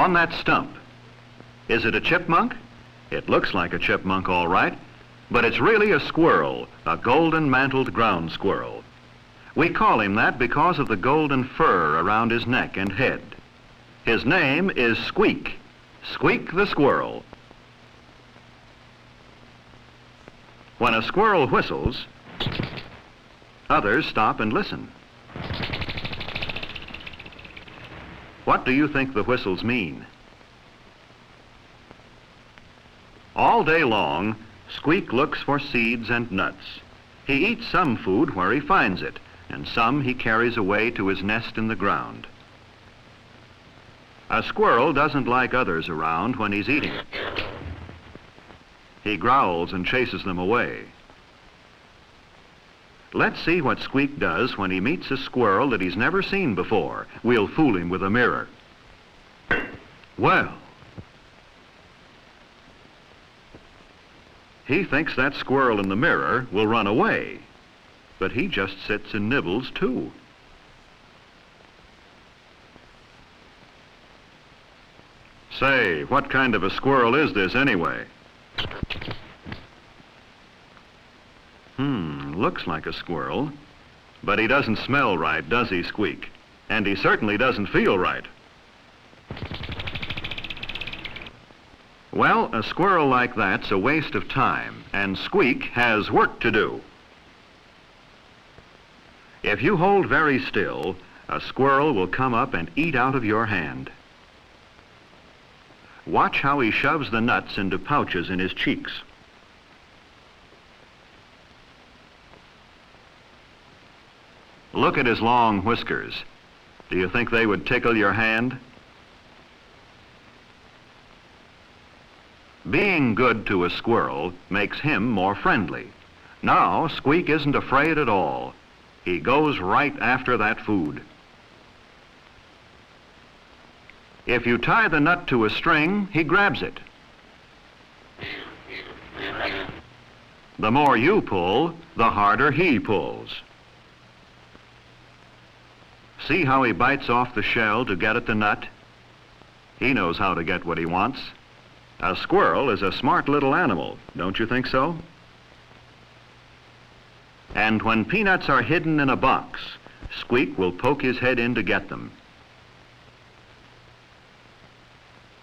on that stump. Is it a chipmunk? It looks like a chipmunk all right, but it's really a squirrel, a golden-mantled ground squirrel. We call him that because of the golden fur around his neck and head. His name is Squeak, Squeak the squirrel. When a squirrel whistles, others stop and listen. What do you think the whistles mean? All day long, Squeak looks for seeds and nuts. He eats some food where he finds it, and some he carries away to his nest in the ground. A squirrel doesn't like others around when he's eating. He growls and chases them away. Let's see what Squeak does when he meets a squirrel that he's never seen before. We'll fool him with a mirror. Well, he thinks that squirrel in the mirror will run away, but he just sits and nibbles too. Say, what kind of a squirrel is this anyway? Looks like a squirrel, but he doesn't smell right, does he, Squeak? And he certainly doesn't feel right. Well, a squirrel like that's a waste of time, and Squeak has work to do. If you hold very still, a squirrel will come up and eat out of your hand. Watch how he shoves the nuts into pouches in his cheeks. Look at his long whiskers. Do you think they would tickle your hand? Being good to a squirrel makes him more friendly. Now, Squeak isn't afraid at all. He goes right after that food. If you tie the nut to a string, he grabs it. The more you pull, the harder he pulls. See how he bites off the shell to get at the nut? He knows how to get what he wants. A squirrel is a smart little animal, don't you think so? And when peanuts are hidden in a box, Squeak will poke his head in to get them.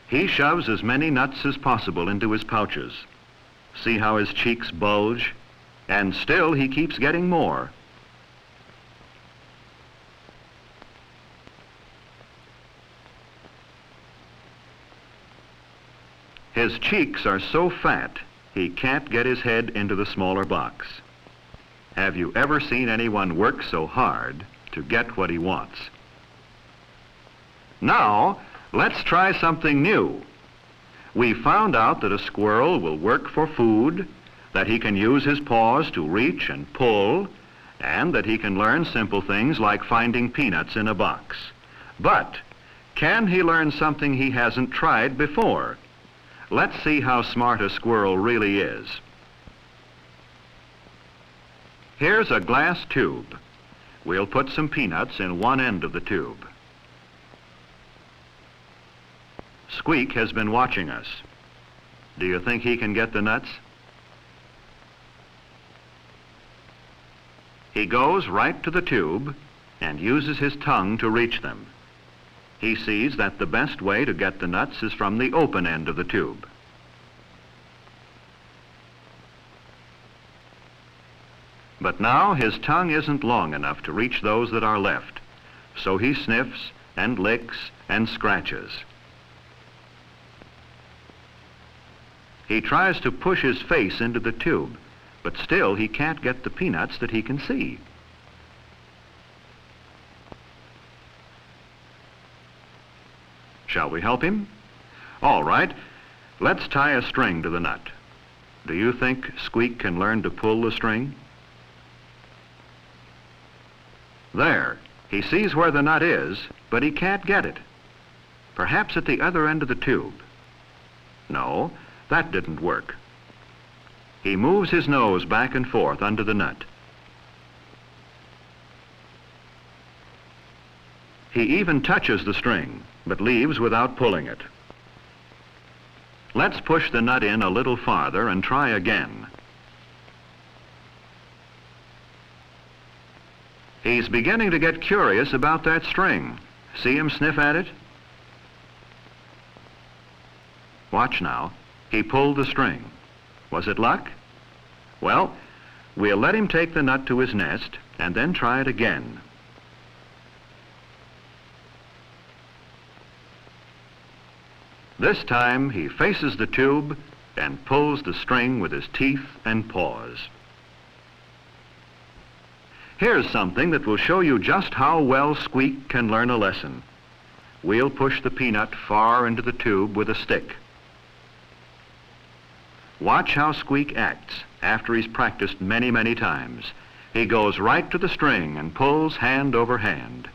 He shoves as many nuts as possible into his pouches. See how his cheeks bulge? And still he keeps getting more. His cheeks are so fat, he can't get his head into the smaller box. Have you ever seen anyone work so hard to get what he wants? Now, let's try something new. We found out that a squirrel will work for food, that he can use his paws to reach and pull, and that he can learn simple things like finding peanuts in a box. But can he learn something he hasn't tried before? Let's see how smart a squirrel really is. Here's a glass tube. We'll put some peanuts in one end of the tube. Squeak has been watching us. Do you think he can get the nuts? He goes right to the tube and uses his tongue to reach them. He sees that the best way to get the nuts is from the open end of the tube. But now his tongue isn't long enough to reach those that are left, so he sniffs and licks and scratches. He tries to push his face into the tube, but still he can't get the peanuts that he can see. Shall we help him? All right, let's tie a string to the nut. Do you think Squeak can learn to pull the string? There, he sees where the nut is, but he can't get it. Perhaps at the other end of the tube. No, that didn't work. He moves his nose back and forth under the nut. He even touches the string, but leaves without pulling it. Let's push the nut in a little farther and try again. He's beginning to get curious about that string. See him sniff at it? Watch now. He pulled the string. Was it luck? Well, we'll let him take the nut to his nest and then try it again. This time he faces the tube and pulls the string with his teeth and paws. Here's something that will show you just how well Squeak can learn a lesson. We'll push the peanut far into the tube with a stick. Watch how Squeak acts after he's practiced many, many times. He goes right to the string and pulls hand over hand.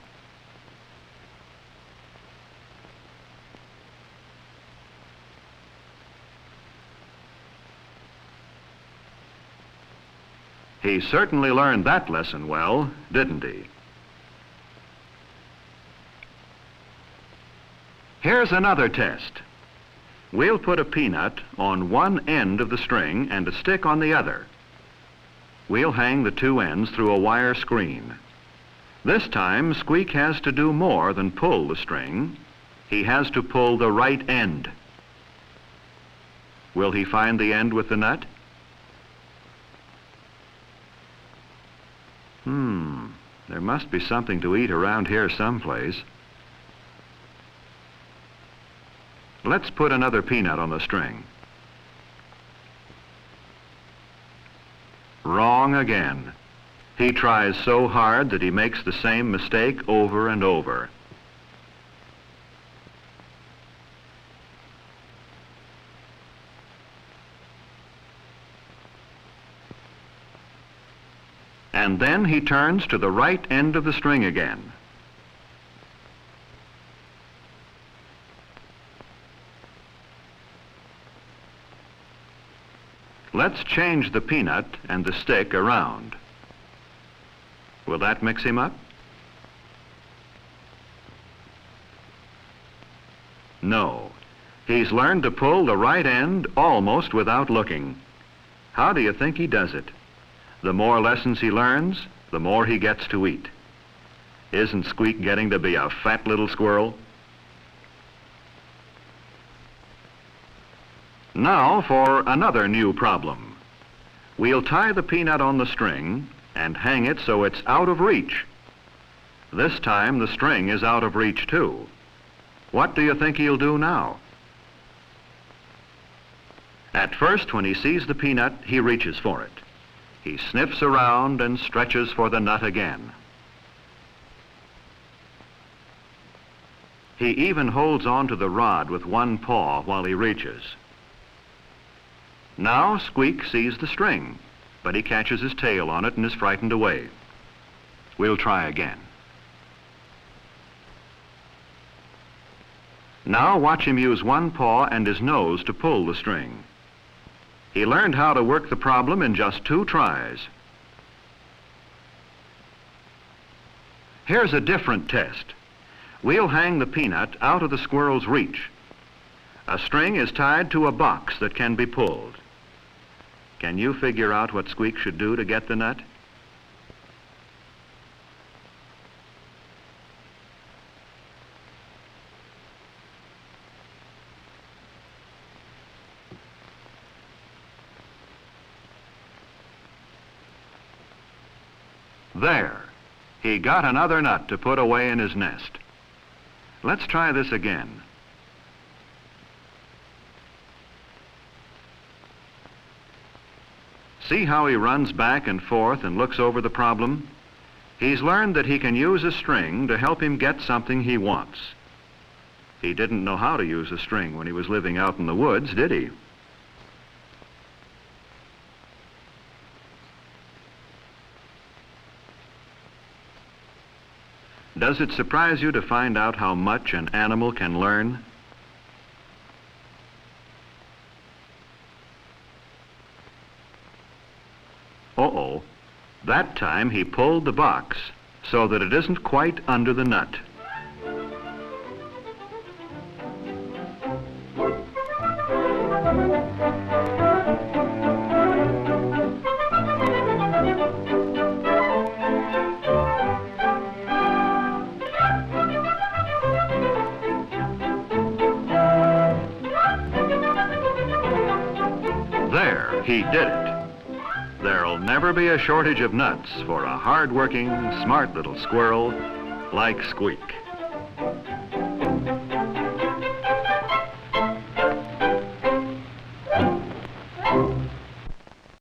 He certainly learned that lesson well, didn't he? Here's another test. We'll put a peanut on one end of the string and a stick on the other. We'll hang the two ends through a wire screen. This time, Squeak has to do more than pull the string. He has to pull the right end. Will he find the end with the nut? There must be something to eat around here someplace. Let's put another peanut on the string. Wrong again. He tries so hard that he makes the same mistake over and over. And then he turns to the right end of the string again. Let's change the peanut and the stick around. Will that mix him up? No. He's learned to pull the right end almost without looking. How do you think he does it? The more lessons he learns, the more he gets to eat. Isn't Squeak getting to be a fat little squirrel? Now for another new problem. We'll tie the peanut on the string and hang it so it's out of reach. This time the string is out of reach too. What do you think he'll do now? At first, when he sees the peanut, he reaches for it. He sniffs around and stretches for the nut again. He even holds on to the rod with one paw while he reaches. Now Squeak sees the string, but he catches his tail on it and is frightened away. We'll try again. Now watch him use one paw and his nose to pull the string. He learned how to work the problem in just 2 tries. Here's a different test. We'll hang the peanut out of the squirrel's reach. A string is tied to a box that can be pulled. Can you figure out what Squeak should do to get the nut? There. He got another nut to put away in his nest. Let's try this again. See how he runs back and forth and looks over the problem? He's learned that he can use a string to help him get something he wants. He didn't know how to use a string when he was living out in the woods, did he? Does it surprise you to find out how much an animal can learn? Uh-oh. That time he pulled the box so that it isn't quite under the nut. He did it. There'll never be a shortage of nuts for a hard-working, smart little squirrel like Squeak.